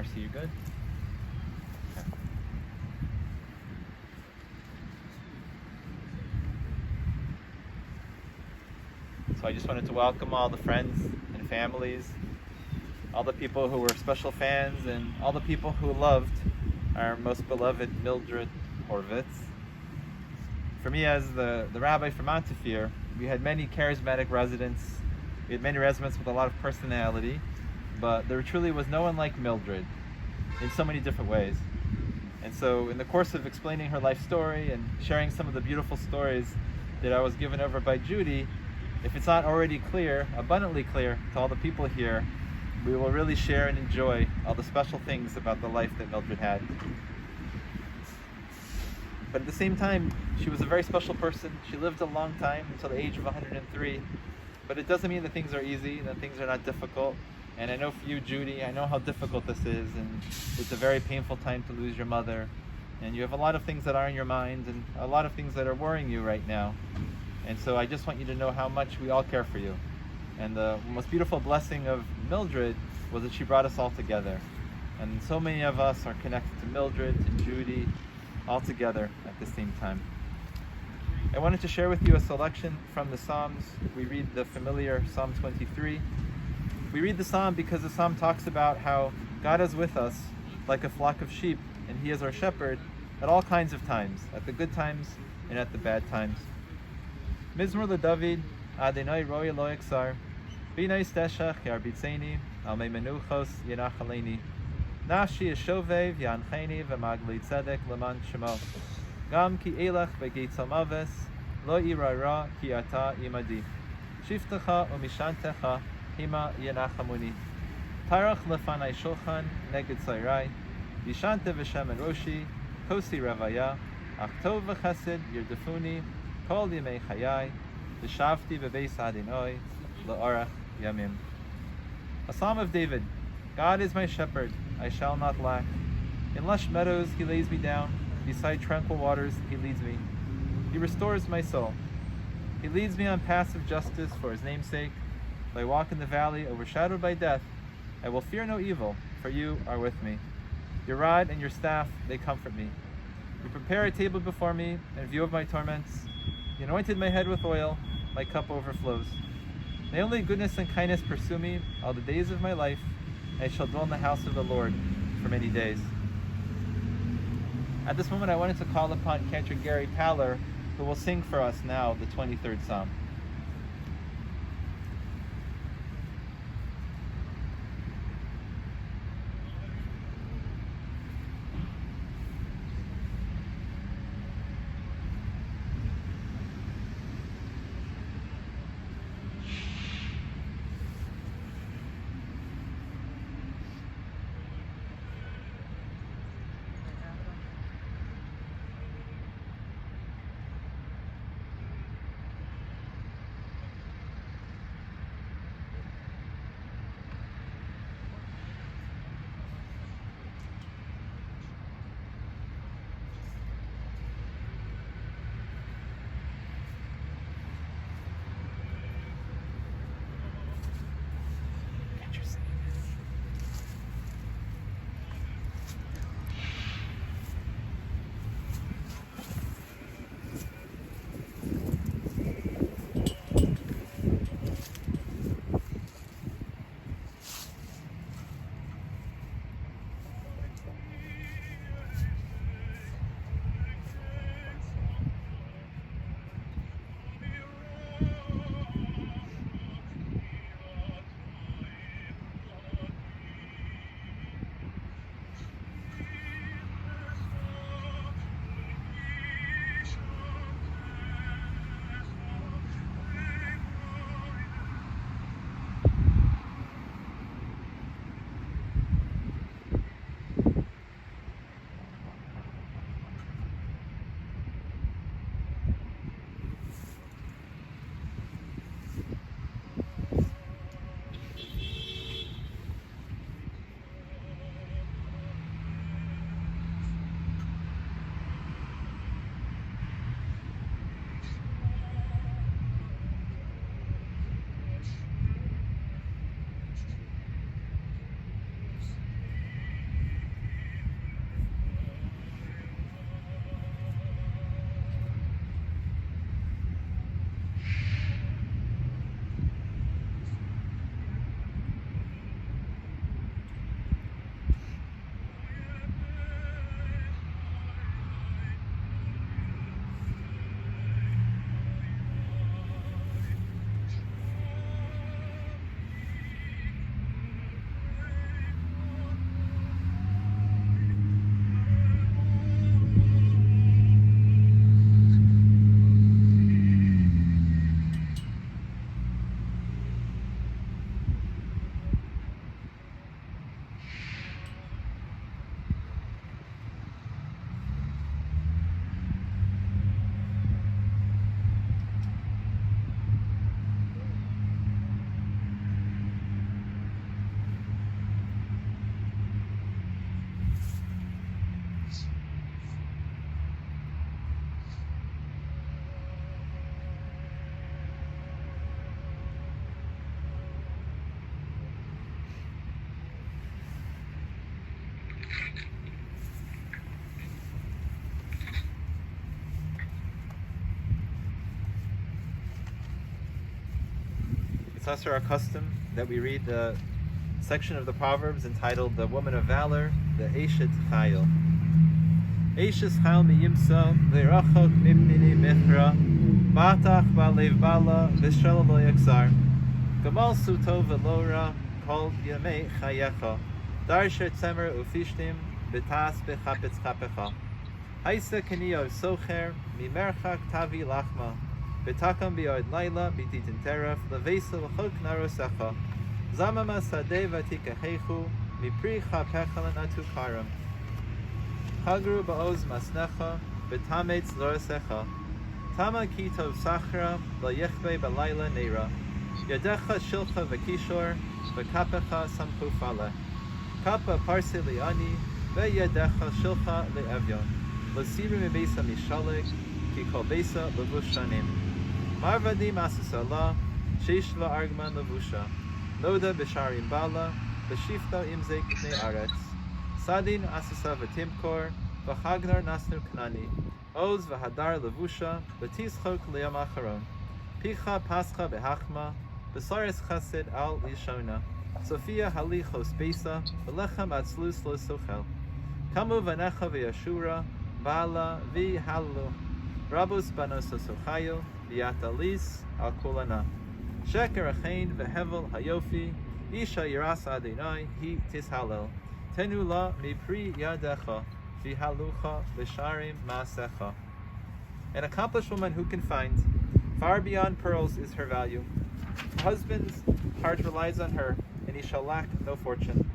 Marcy, you good? Okay. So I just wanted to welcome all the friends and families, all the people who were special fans, and all the people who loved our most beloved Mildred Horvitz. For me, as the rabbi for Montefiore, we had many charismatic residents. We had many residents with a lot of personality, but there truly was no one like Mildred in so many different ways. And so in the course of explaining her life story and sharing some of the beautiful stories that I was given over by Judy, if it's not already clear, abundantly clear to all the people here, we will really share and enjoy all the special things about the life that Mildred had. But at the same time, she was a very special person. She lived a long time, until the age of 103. But it doesn't mean that things are easy, that things are not difficult. And I know for you, Judy, I know how difficult this is, and it's a very painful time to lose your mother. And you have a lot of things that are in your mind, and a lot of things that are worrying you right now. And so I just want you to know how much we all care for you. And the most beautiful blessing of Mildred was that she brought us all together. And so many of us are connected to Mildred, to Judy, all together at the same time. I wanted to share with you a selection from the Psalms. We read the familiar Psalm 23. We read the Psalm because the Psalm talks about how God is with us like a flock of sheep, and He is our shepherd at all kinds of times, at the good times and at the bad times. Mizmor LeDavid, Adonai roi lo yexar, b'nai steshach yarbitzeni, al mei menuchos yenachaleni. Nafshi yeshovev yancheni v'magli tzedek leman shemo. Gam ki elach v'geitzal maves, lo irara ki ata imadi. Shiftecha umishantecha hima yenachamuni. Tarach lefanai shulchan neged tzayrai, v'shante v'shem roshi, kosi revaya, ach tov v'chesed yirdefuni, kol yimei chayai, v'shavti v'beis Adonai, le'orach yamim. A Psalm of David. God is my shepherd, I shall not lack. In lush meadows He lays me down, beside tranquil waters He leads me. He restores my soul. He leads me on paths of justice for His name's sake. Though I walk in the valley overshadowed by death, I will fear no evil, for You are with me. Your rod and Your staff, they comfort me. You prepare a table before me in view of my torments. You anointed my head with oil, my cup overflows. May only goodness and kindness pursue me all the days of my life. I shall dwell in the house of the Lord for many days. At this moment, I wanted to call upon Cantor Gary Paller, who will sing for us now the 23rd Psalm. also our custom that we read the section of the Proverbs entitled The Woman of Valor, the Eshet Chayil. Eshes Chayil miyimsa le'rachok mimnini michra batach ba'lev bala v'shel lo yakzar gamal suto v'lora kol yemei chayecha darsher tzemer ufishtim b'tas b'chapetz chapecha haisa keniyo socher mimerchak tavi lachma b'takam b'yod laila b'titin teref levesa l'chok narosecha zamama sadeh v'tikahechu mipri chapecha l'natu karam Hagru ba'oz masnecha b'tametz lorasecha Tama ki tov sachra v'yechbe b'layla neira Yadecha shilcha v'kishor v'kapecha samchu fale Kapa parse li'ani v'yadecha shilcha le'evyon L'siri mibesa mishaleg ki kol besa levushanim Marvadi masasala sheish la'argman levusha Loda b'sharim bala b'shifta imzek ne'aretz Sadin asasa v'timkor v'chagnar nasnu knani Oz v'hadar levusha v'tischok liyam acharon Picha pascha behachma Besaris chesed al lishona Sophia halichos besa V'lechem atzlus lo sochel Kamu v'necha v'yashura Bala v'halu Rabus banos sochayo V'yatalis al kulana Sheker achein v'hevel hayofi Isha yiras adonai hi tishalel Tenu la mipri yadecha V'halucha v'sharim ma'asecha. An accomplished woman who can find, far beyond pearls is her value. Her husband's heart relies on her, and he shall lack no fortune.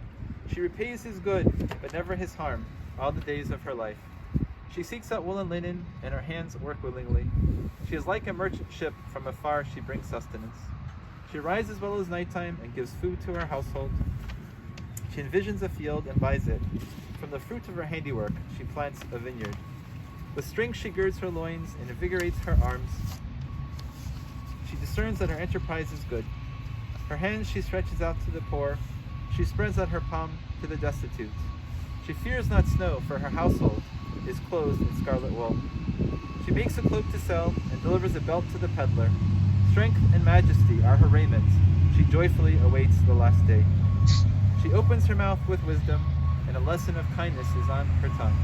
She repays his good, but never his harm, all the days of her life. She seeks out wool and linen, and her hands work willingly. She is like a merchant ship, from afar she brings sustenance. She rides as well as nighttime, and gives food to her household. She envisions a field and buys it. From the fruit of her handiwork, she plants a vineyard. With strength she girds her loins and invigorates her arms. She discerns that her enterprise is good. Her hands she stretches out to the poor. She spreads out her palm to the destitute. She fears not snow, for her household is clothed in scarlet wool. She makes a cloak to sell and delivers a belt to the peddler. Strength and majesty are her raiment. She joyfully awaits the last day. She opens her mouth with wisdom, and a lesson of kindness is on her tongue.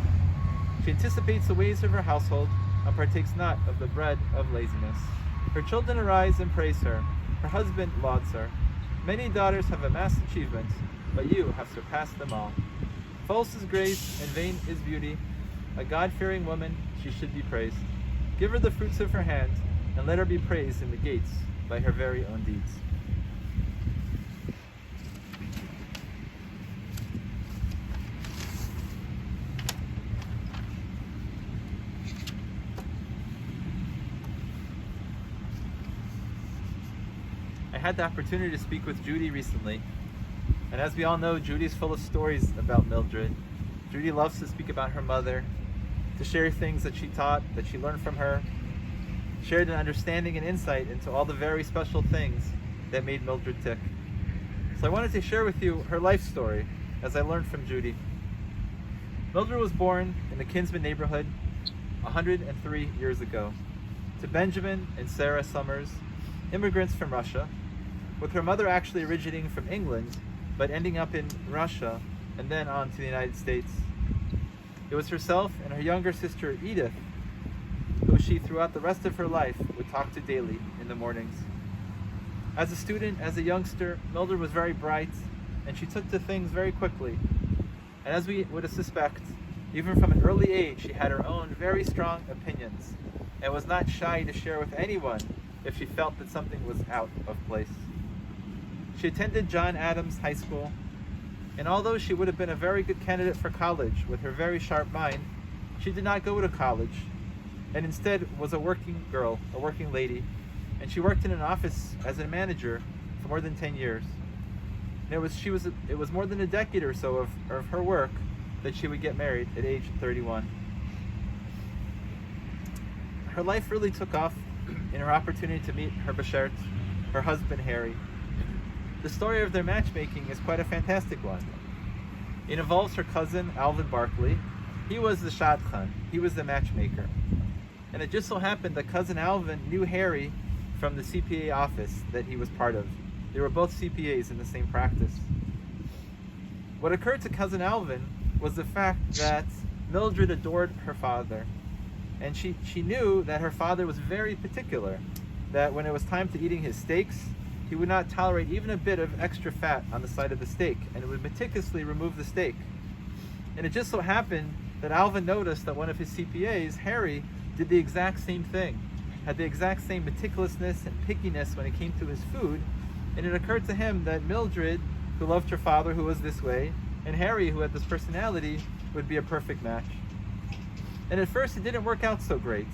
She anticipates the ways of her household, and partakes not of the bread of laziness. Her children arise and praise her. Her husband lauds her. Many daughters have amassed achievements, but you have surpassed them all. False is grace, and vain is beauty. A God-fearing woman, she should be praised. Give her the fruits of her hand, and let her be praised in the gates by her very own deeds. I had the opportunity to speak with Judy recently, and as we all know, Judy's full of stories about Mildred. Judy loves to speak about her mother, to share things that she taught, that she learned from her, shared an understanding and insight into all the very special things that made Mildred tick. So I wanted to share with you her life story as I learned from Judy. Mildred was born in the Kinsman neighborhood 103 years ago to Benjamin and Sarah Summers, immigrants from Russia, with her mother actually originating from England, but ending up in Russia and then on to the United States. It was herself and her younger sister Edith who she throughout the rest of her life would talk to daily in the mornings. As a student, as a youngster, Mildred was very bright and she took to things very quickly. And as we would suspect, even from an early age, she had her own very strong opinions and was not shy to share with anyone if she felt that something was out of place. She attended John Adams High School, and although she would have been a very good candidate for college with her very sharp mind, she did not go to college, and instead was a working girl, a working lady, and she worked in an office as a manager for more than 10 years. And it was more than a decade or so of her work that she would get married at age 31. Her life really took off in her opportunity to meet her Beshert, her husband Harry. The story of their matchmaking is quite a fantastic one. It involves her cousin Alvin Barkley. He was the shadchan, he was the matchmaker. And it just so happened that cousin Alvin knew Harry from the CPA office that he was part of. They were both CPAs in the same practice. What occurred to cousin Alvin was the fact that Mildred adored her father. And she knew that her father was very particular, that when it was time to eating his steaks, he would not tolerate even a bit of extra fat on the side of the steak, and would meticulously remove the steak. And it just so happened that Alvin noticed that one of his CPAs, Harry, did the exact same thing, had the exact same meticulousness and pickiness when it came to his food, and it occurred to him that Mildred, who loved her father who was this way, and Harry, who had this personality, would be a perfect match. And at first it didn't work out so great.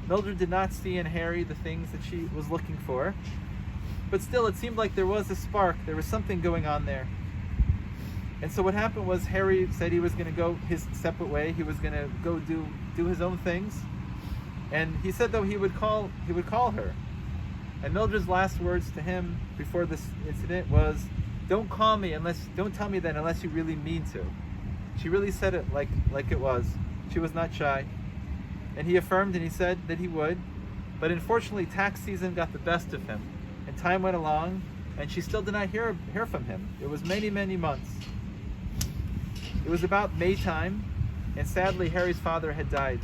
Mildred did not see in Harry the things that she was looking for, but still it seemed like there was a spark, there was something going on there. And so what happened was Harry said he was going to go his separate way, he was going to go do his own things, and he said though he would call her. And Mildred's last words to him before this incident was, don't tell me that unless you really mean to. She really said it like it was. She was not shy. And he affirmed and he said that he would, but unfortunately tax season got the best of him, and time went along, and she still did not hear from him. It was many, many months. It was about May time, and sadly Harry's father had died.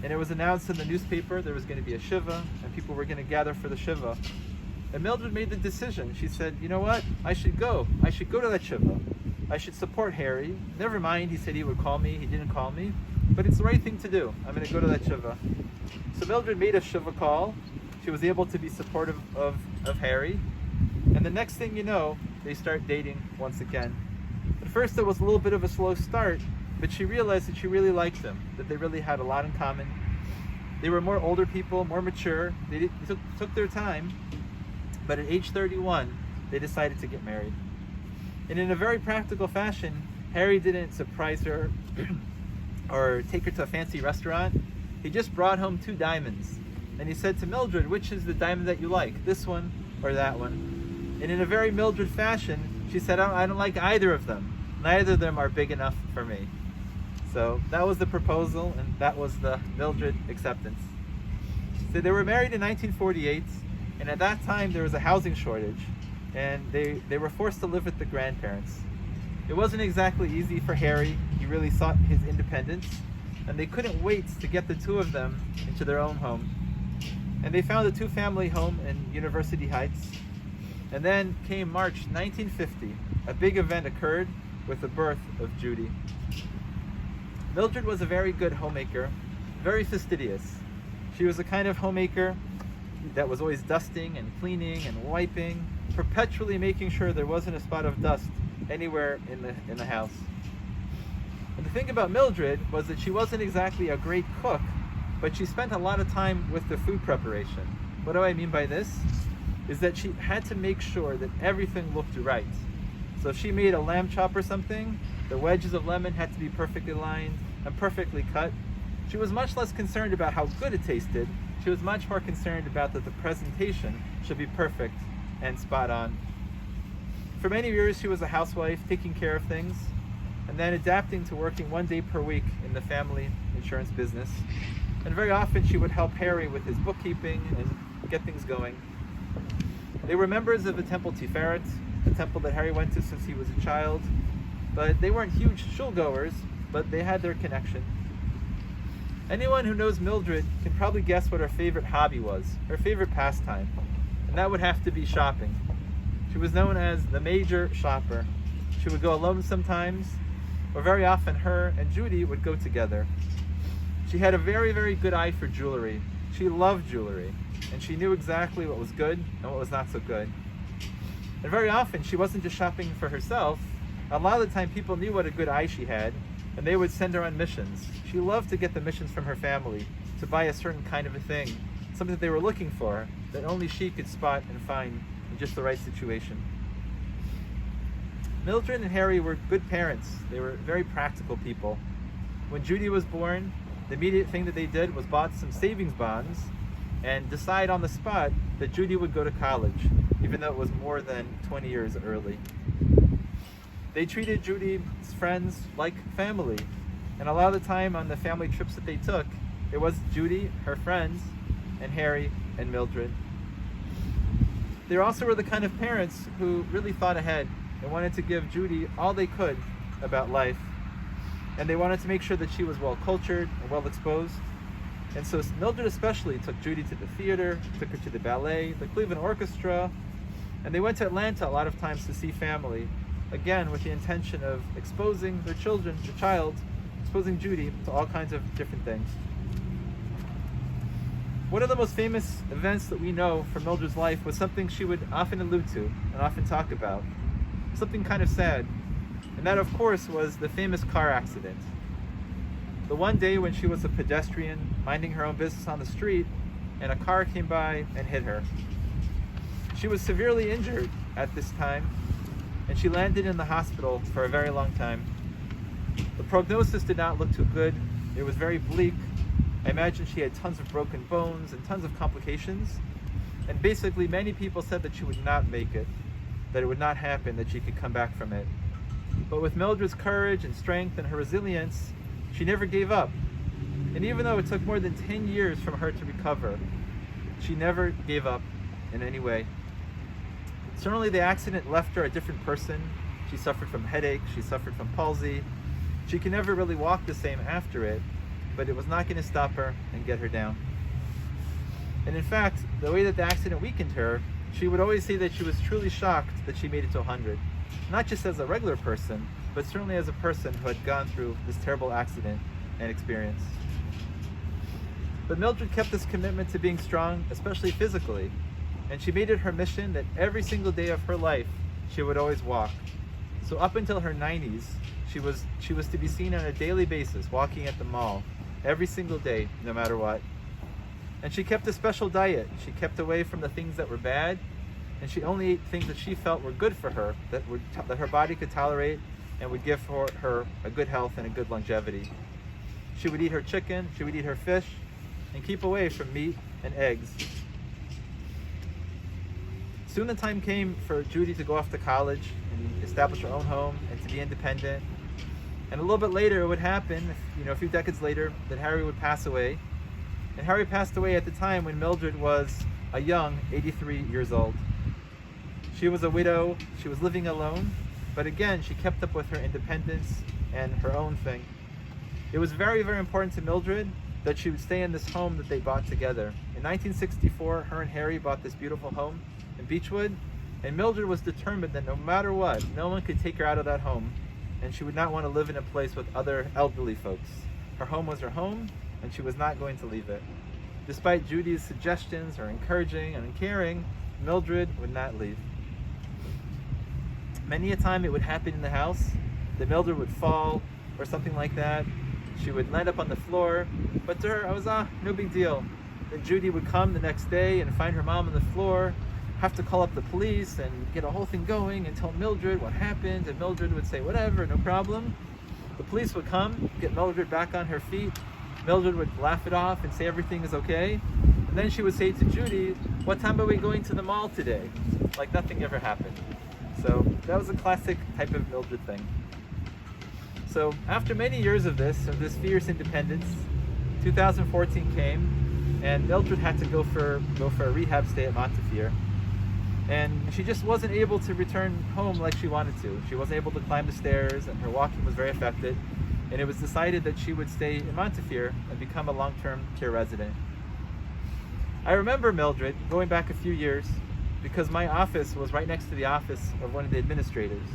And it was announced in the newspaper there was going to be a shiva, and people were going to gather for the shiva. And Mildred made the decision. She said, you know what? I should go to that shiva. I should support Harry. Never mind, he said he would call me. He didn't call me. But it's the right thing to do. I'm going to go to that shiva. So Mildred made a shiva call. She was able to be supportive of Harry. And the next thing you know, they start dating once again. At first it was a little bit of a slow start, but she realized that she really liked him, that they really had a lot in common. They were more older people, more mature. They took their time. But at age 31, they decided to get married. And in a very practical fashion, Harry didn't surprise her or take her to a fancy restaurant. He just brought home 2 diamonds. And he said to Mildred, which is the diamond that you like, this one or that one? And in a very Mildred fashion, she said, I don't like either of them. Neither of them are big enough for me. So that was the proposal, and that was the Mildred acceptance. So they were married in 1948. And at that time, there was a housing shortage, and they were forced to live with the grandparents. It wasn't exactly easy for Harry. He really sought his independence, and they couldn't wait to get the 2 of them into their own home. And they found a 2-family home in University Heights. And then came March 1950. A big event occurred with the birth of Judy. Mildred was a very good homemaker, very fastidious. She was the kind of homemaker that was always dusting and cleaning and wiping, perpetually making sure there wasn't a spot of dust anywhere in the house. And the thing about Mildred was that she wasn't exactly a great cook, but she spent a lot of time with the food preparation. What do I mean by this? Is that she had to make sure that everything looked right. So if she made a lamb chop or something, the wedges of lemon had to be perfectly lined and perfectly cut. She was much less concerned about how good it tasted. She was much more concerned about that the presentation should be perfect and spot on. For many years, she was a housewife, taking care of things, and then adapting to working 1 day per week in the family insurance business. And very often she would help Harry with his bookkeeping and get things going. They were members of the Temple Tiferet, the temple that Harry went to since he was a child, but they weren't huge shul-goers, but they had their connection. Anyone who knows Mildred can probably guess what her favorite hobby was, her favorite pastime, and that would have to be shopping. She was known as the major shopper. She would go alone sometimes, or very often her and Judy would go together. She had a very, very good eye for jewelry. She loved jewelry, and she knew exactly what was good and what was not so good. And very often she wasn't just shopping for herself. A lot of the time people knew what a good eye she had, and they would send her on missions. She loved to get the missions from her family to buy a certain kind of a thing, something that they were looking for that only she could spot and find in just the right situation. Mildred and Harry were good parents. They were very practical people. When Judy was born, the immediate thing that they did was bought some savings bonds and decide on the spot that Judy would go to college, even though it was more than 20 years early. They treated Judy's friends like family, and a lot of the time on the family trips that they took, it was Judy, her friends, and Harry and Mildred. They also were the kind of parents who really thought ahead and wanted to give Judy all they could about life. And they wanted to make sure that she was well cultured and well exposed. And so Mildred especially took Judy to the theater, took her to the ballet, the Cleveland Orchestra, and they went to Atlanta a lot of times to see family, again with the intention of exposing their children, the child, exposing Judy to all kinds of different things. One of the most famous events that we know from Mildred's life was something she would often allude to and often talk about, something kind of sad, and that of course was the famous car accident. The one day when she was a pedestrian minding her own business on the street and a car came by and hit her. She was severely injured at this time and she landed in the hospital for a very long time. The prognosis did not look too good. It was very bleak. I imagine she had tons of broken bones and tons of complications. And basically many people said that she would not make it, that it would not happen, that she could come back from it. But with Mildred's courage and strength and her resilience, she never gave up. And even though it took more than 10 years from her to recover, she never gave up in any way. Certainly the accident left her a different person. She suffered from headaches, she suffered from palsy. She could never really walk the same after it, but it was not going to stop her and get her down. And in fact, the way that the accident weakened her, she would always say that she was truly shocked that she made it to 100. Not just as a regular person, but certainly as a person who had gone through this terrible accident and experience. But Mildred kept this commitment to being strong, especially physically, and she made it her mission that every single day of her life, she would always walk. So up until her 90s, she was to be seen on a daily basis, walking at the mall, every single day, no matter what. And she kept a special diet. She kept away from the things that were bad, and she only ate things that she felt were good for her, that her body could tolerate, and would give her a good health and a good longevity. She would eat her chicken, she would eat her fish, and keep away from meat and eggs. Soon the time came for Judy to go off to college and establish her own home and to be independent. And a little bit later it would happen, a few decades later, that Harry would pass away. And Harry passed away at the time when Mildred was a young 83 years old. She was a widow, she was living alone, but again, she kept up with her independence and her own thing. It was very, very important to Mildred that she would stay in this home that they bought together. In 1964, her and Harry bought this beautiful home in Beechwood, and Mildred was determined that no matter what, no one could take her out of that home, and she would not want to live in a place with other elderly folks. Her home was her home, and she was not going to leave it. Despite Judy's suggestions, her encouraging and caring, Mildred would not leave. Many a time it would happen in the house that Mildred would fall or something like that. She would land up on the floor, but to her, it was no big deal. Then Judy would come the next day and find her mom on the floor, have to call up the police and get a whole thing going and tell Mildred what happened, and Mildred would say, whatever, no problem. The police would come, get Mildred back on her feet. Mildred would laugh it off and say everything is okay. And then she would say to Judy, what time are we going to the mall today? Like nothing ever happened. So that was a classic type of Mildred thing. So after many years of this fierce independence, 2014 came, and Mildred had to go for a rehab stay at Montefiore. And she just wasn't able to return home like she wanted to. She wasn't able to climb the stairs, and her walking was very affected. And it was decided that she would stay in Montefiore and become a long-term care resident. I remember Mildred going back a few years because my office was right next to the office of one of the administrators.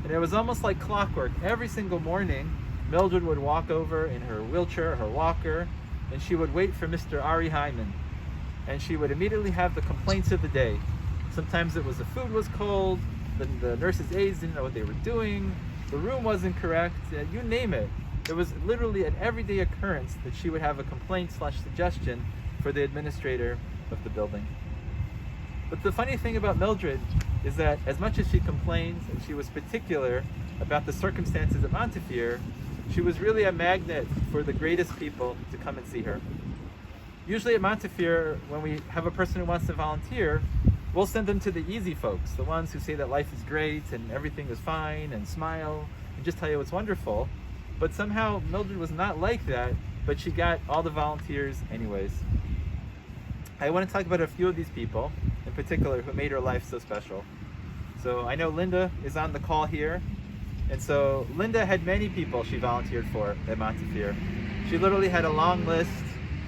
And it was almost like clockwork. Every single morning, Mildred would walk over in her wheelchair, her walker, and she would wait for Mr. Ari Hyman. And she would immediately have the complaints of the day. Sometimes it was the food was cold, the nurses' aides didn't know what they were doing, the room wasn't correct, you name it. It was literally an everyday occurrence that she would have a complaint/suggestion for the administrator of the building. But the funny thing about Mildred is that as much as she complained and she was particular about the circumstances at Montefiore, she was really a magnet for the greatest people to come and see her. Usually at Montefiore, when we have a person who wants to volunteer, we'll send them to the easy folks, the ones who say that life is great and everything is fine and smile and just tell you it's wonderful. But somehow Mildred was not like that, but she got all the volunteers anyways. I want to talk about a few of these people. in particular who made her life so special. So I know Linda is on the call here. And so Linda had many people she volunteered for at Montefiore. She literally had a long list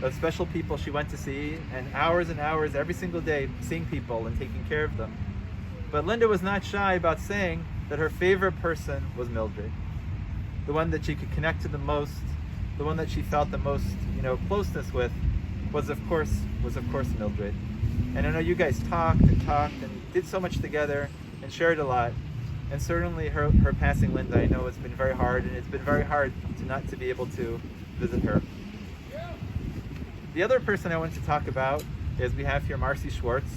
of special people she went to see, and hours every single day seeing people and taking care of them. But Linda was not shy about saying that her favorite person was Mildred. The one that she could connect to the most, the one that she felt the most, closeness with was of course Mildred. And I know you guys talked and did so much together and shared a lot. And certainly her passing, Linda, I know it's been very hard, and it's been very hard not to be able to visit her. The other person I wanted to talk about is we have here Marcy Schwartz,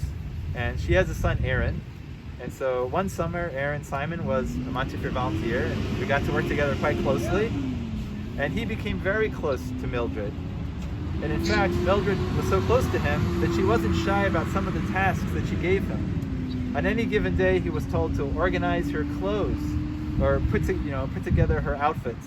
and she has a son, Aaron. And so one summer, Aaron Simon was a Montefiore volunteer, and we got to work together quite closely. And he became very close to Mildred. And in fact, Mildred was so close to him that she wasn't shy about some of the tasks that she gave him. On any given day, he was told to organize her clothes or put together her outfits.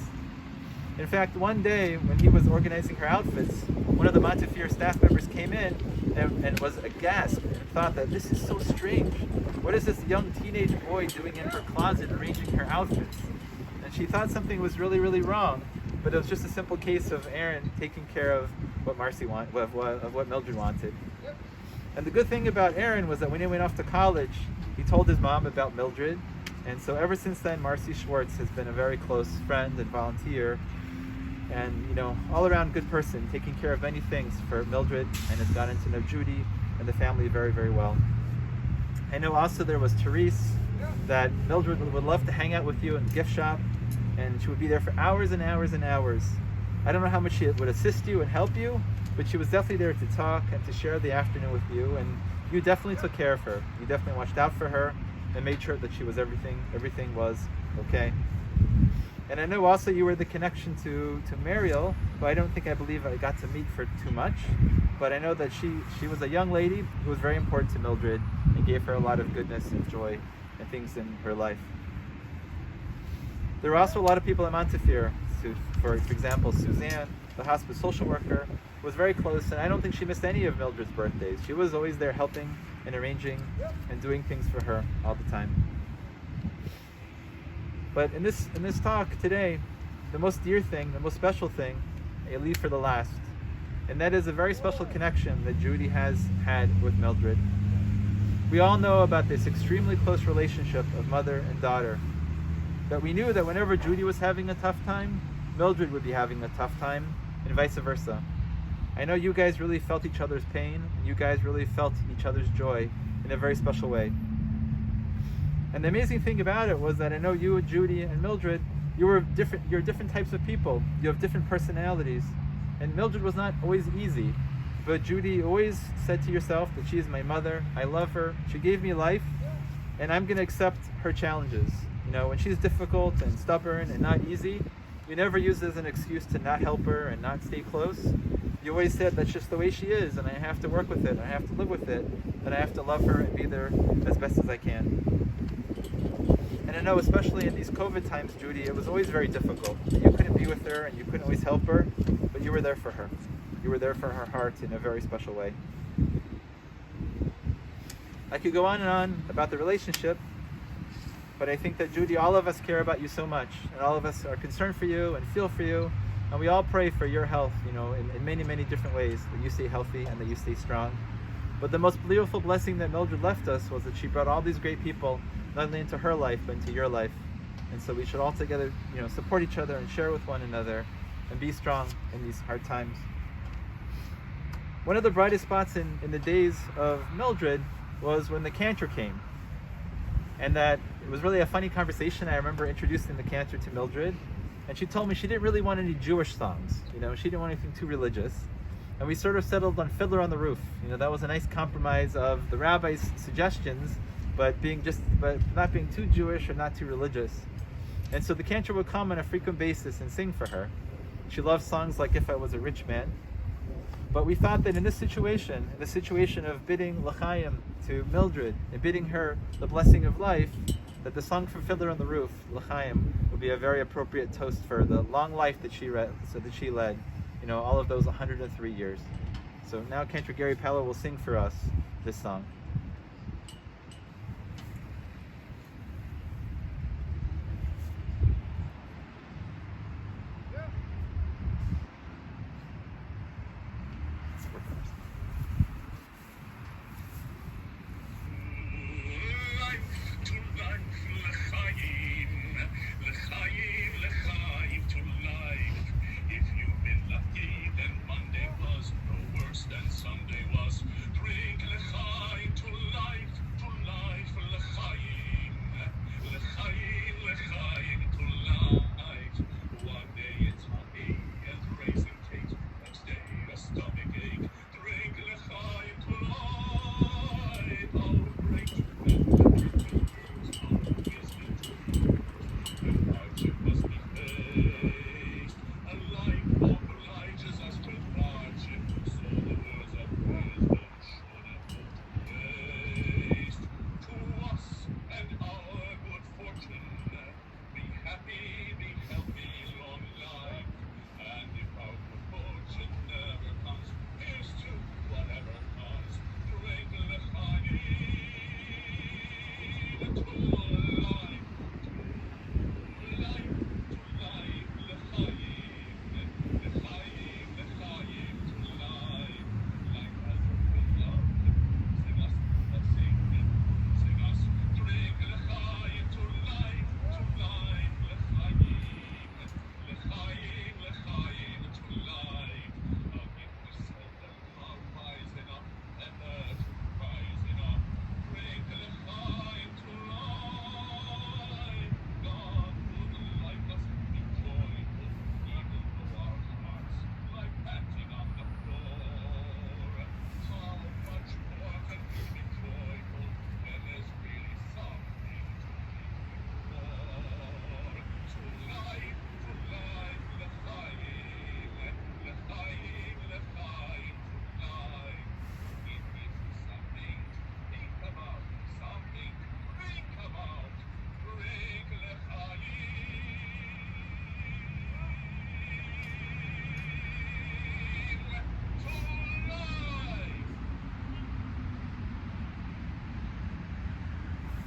In fact, one day when he was organizing her outfits, one of the Montefiore staff members came in and was aghast and thought that this is so strange. What is this young teenage boy doing in her closet arranging her outfits? And she thought something was really, really wrong, but it was just a simple case of Aaron taking care of what what Mildred wanted. And the good thing about Aaron was that when he went off to college, he told his mom about Mildred. And so ever since then, Marcy Schwartz has been a very close friend and volunteer, and all around good person, taking care of many things for Mildred, and has gotten to know Judy and the family very, very well. I know also there was Therese, that Mildred would love to hang out with you in the gift shop, and she would be there for hours and hours and hours. I don't know how much she would assist you and help you, but she was definitely there to talk and to share the afternoon with you, and you definitely took care of her. You definitely watched out for her and made sure that she was everything was okay. And I know also you were the connection to Mariel, who I believe I got to meet for too much, but I know that she was a young lady who was very important to Mildred and gave her a lot of goodness and joy and things in her life. There were also a lot of people at Montefiore. For example, Suzanne, the hospice social worker, was very close, and I don't think she missed any of Mildred's birthdays. She was always there helping and arranging and doing things for her all the time. But in this talk today, the most dear thing, the most special thing, I leave for the last. And that is a very special connection that Judy has had with Mildred. We all know about this extremely close relationship of mother and daughter. But we knew that whenever Judy was having a tough time, Mildred would be having a tough time, and vice versa. I know you guys really felt each other's pain, and you guys really felt each other's joy in a very special way. And the amazing thing about it was that I know you, Judy, and Mildred, you're different types of people. You have different personalities. And Mildred was not always easy, but Judy always said to yourself that she is my mother, I love her, she gave me life, and I'm going to accept her challenges. When she's difficult and stubborn and not easy, you never use it as an excuse to not help her and not stay close. You always said that's just the way she is, and I have to work with it, I have to live with it, and I have to love her and be there as best as I can. And I know especially in these COVID times, Judy, it was always very difficult. You couldn't be with her and you couldn't always help her, but you were there for her. You were there for her heart in a very special way. I could go on and on about the relationship, but I think that Judy, all of us care about you so much, and all of us are concerned for you and feel for you, and we all pray for your health, in many, many different ways, that you stay healthy and that you stay strong. But the most beautiful blessing that Mildred left us was that she brought all these great people, not only into her life, but into your life. And so we should all together, support each other and share with one another and be strong in these hard times. One of the brightest spots in the days of Mildred was when the cantor came. And that it was really a funny conversation. I remember introducing the cantor to Mildred, and she told me she didn't really want any Jewish songs. She didn't want anything too religious. And we sort of settled on Fiddler on the Roof. That was a nice compromise of the rabbi's suggestions, but not being too Jewish or not too religious. And so the cantor would come on a frequent basis and sing for her. She loved songs like If I Was a Rich Man. But we thought that in this situation, of bidding L'chaim to Mildred and bidding her the blessing of life, that the song from Fiddler on the Roof, L'chaim, would be a very appropriate toast for the long life that she led, all of those 103 years. So now Cantor Gary Peller will sing for us this song.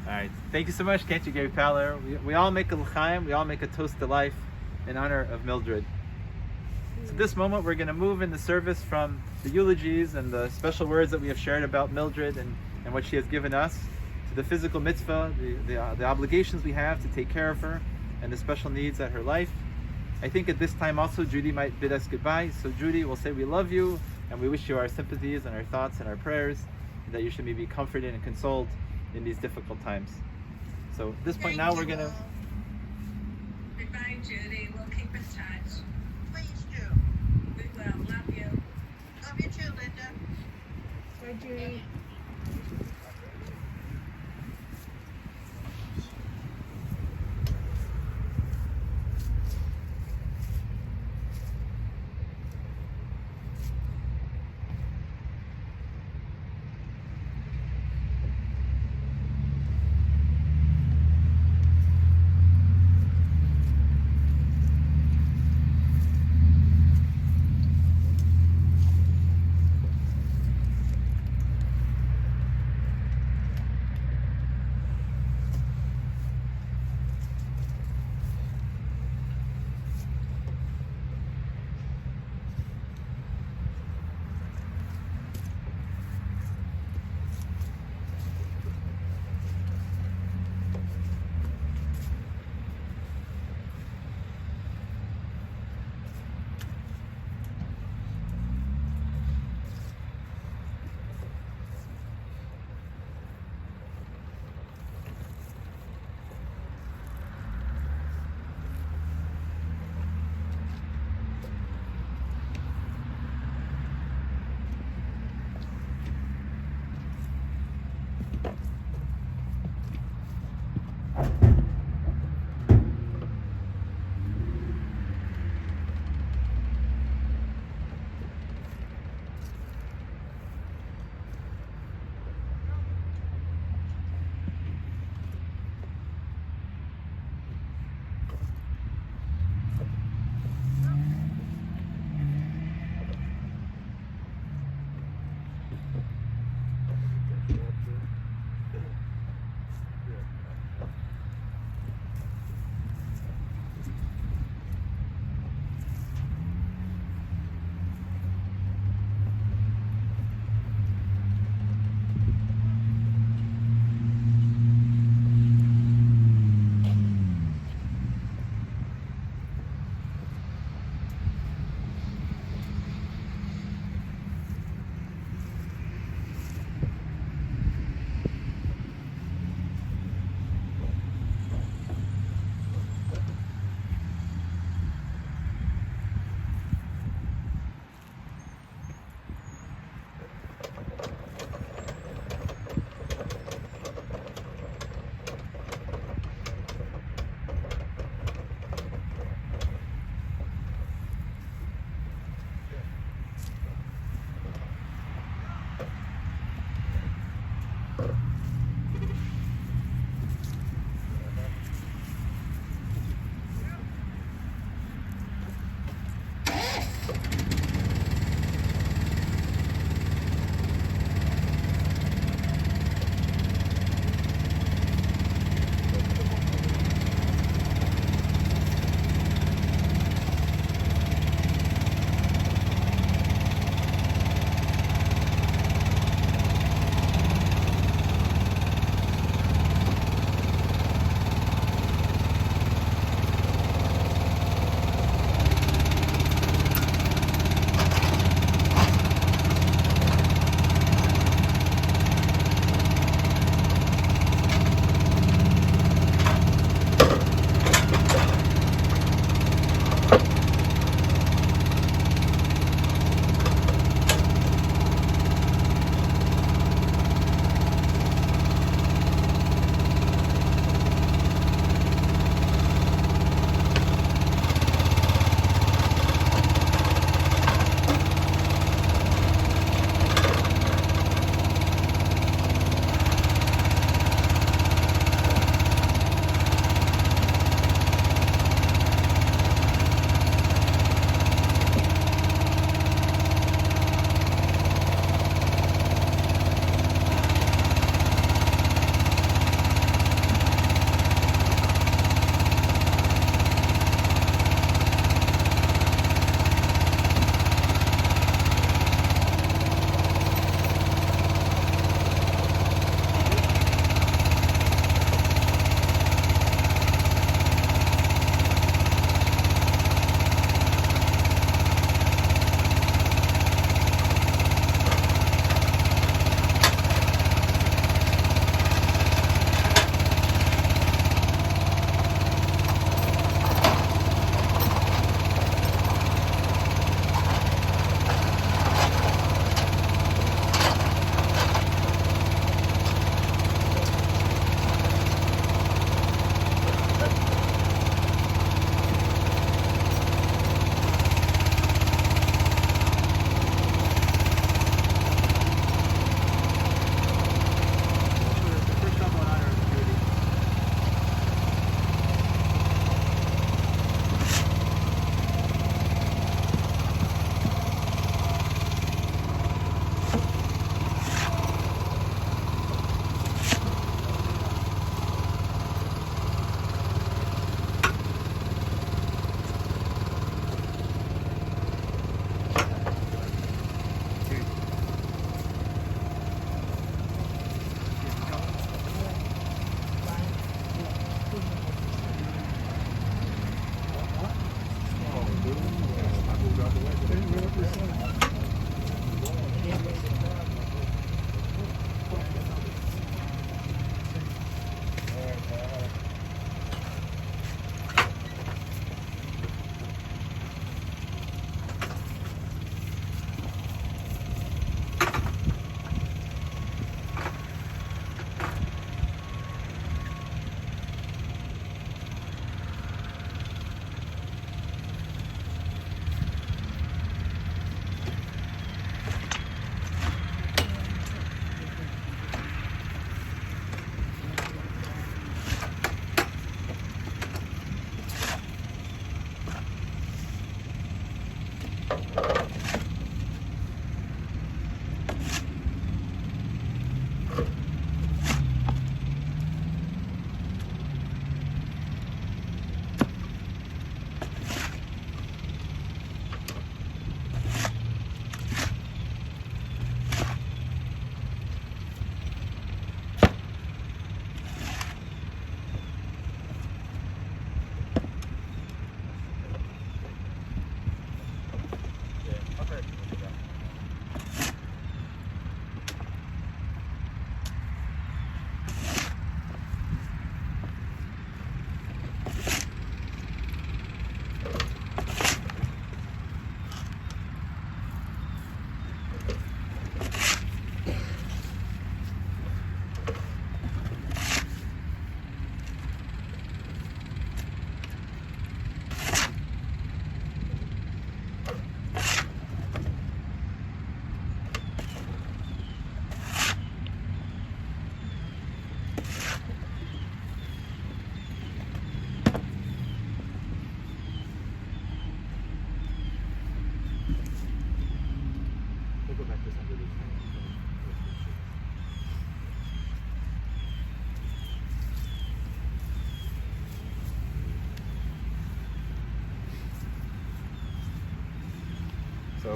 All right, thank you so much, Cantor Gary Fowler. We all make a l'chaim, we all make a toast to life in honor of Mildred. So this moment we're going to move in the service from the eulogies and the special words that we have shared about Mildred and what she has given us to the physical mitzvah, the obligations we have to take care of her and the special needs at her life. I think at this time also Judy might bid us goodbye. So Judy will say we love you and we wish you our sympathies and our thoughts and our prayers, and that you should be comforted and consoled in these difficult times. So at this point now we're going to... Goodbye, Judy. We'll keep in touch. Please do. We will. Love you. Love you too, Linda. Bye, Judy.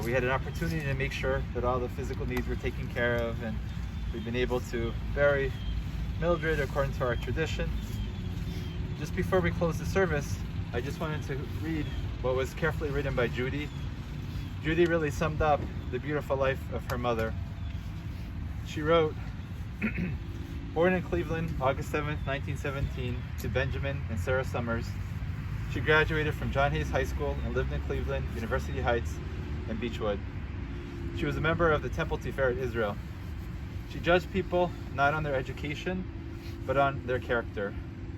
So we had an opportunity to make sure that all the physical needs were taken care of, and we've been able to bury Mildred according to our tradition. Just before we close the service, I just wanted to read what was carefully written by Judy. Judy really summed up the beautiful life of her mother. She wrote, born in Cleveland, August 7th, 1917, to Benjamin and Sarah Summers, she graduated from John Hayes High School and lived in Cleveland, University Heights, and Beechwood. She was a member of the Temple Tiferet Israel. She judged people not on their education, but on their character.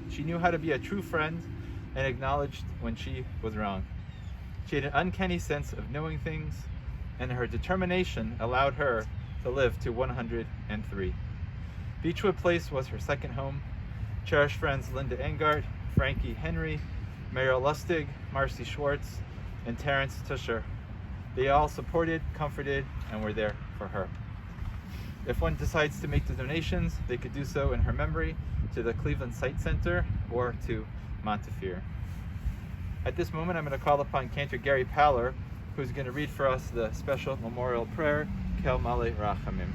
She knew how to be a true friend and acknowledged when she was wrong. She had an uncanny sense of knowing things, and her determination allowed her to live to 103. Beechwood Place was her second home. Cherished friends Linda Engart, Frankie Henry, Mariel Lustig, Marcy Schwartz, and Terrence Tusher. They all supported, comforted, and were there for her. If one decides to make the donations, they could do so in her memory to the Cleveland Site Center or to Montefiore. At this moment, I'm going to call upon Cantor Gary Paller, who's going to read for us the special memorial prayer, Kel Male Rachamim.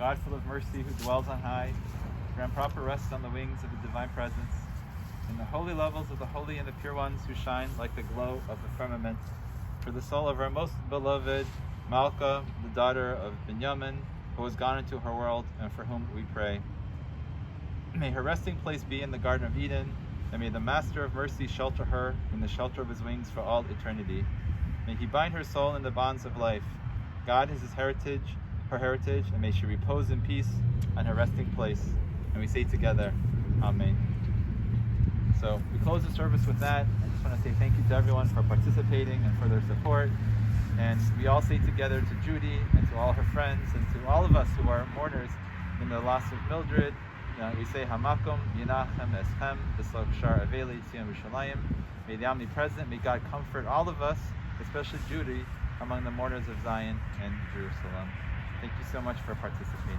God full of mercy, who dwells on high, grant proper rest on the wings of the divine presence, in the holy levels of the holy and the pure ones who shine like the glow of the firmament, for the soul of our most beloved Malka, the daughter of Binyamin, who has gone into her world, and for whom we pray. May her resting place be in the Garden of Eden, and may the Master of Mercy shelter her in the shelter of his wings for all eternity. May He bind her soul in the bonds of life. God is her heritage, and may she repose in peace on her resting place. And we say together, Amen. So we close the service with that. I just want to say thank you to everyone for participating and for their support. And we all say together to Judy and to all her friends and to all of us who are mourners in the loss of Mildred, we say Hamakom Yinachem Eschem B'Slok Shar Aveli Tzion Yerushalayim. May the Omnipresent, may God comfort all of us, especially Judy, among the mourners of Zion and Jerusalem. Thank you so much for participating.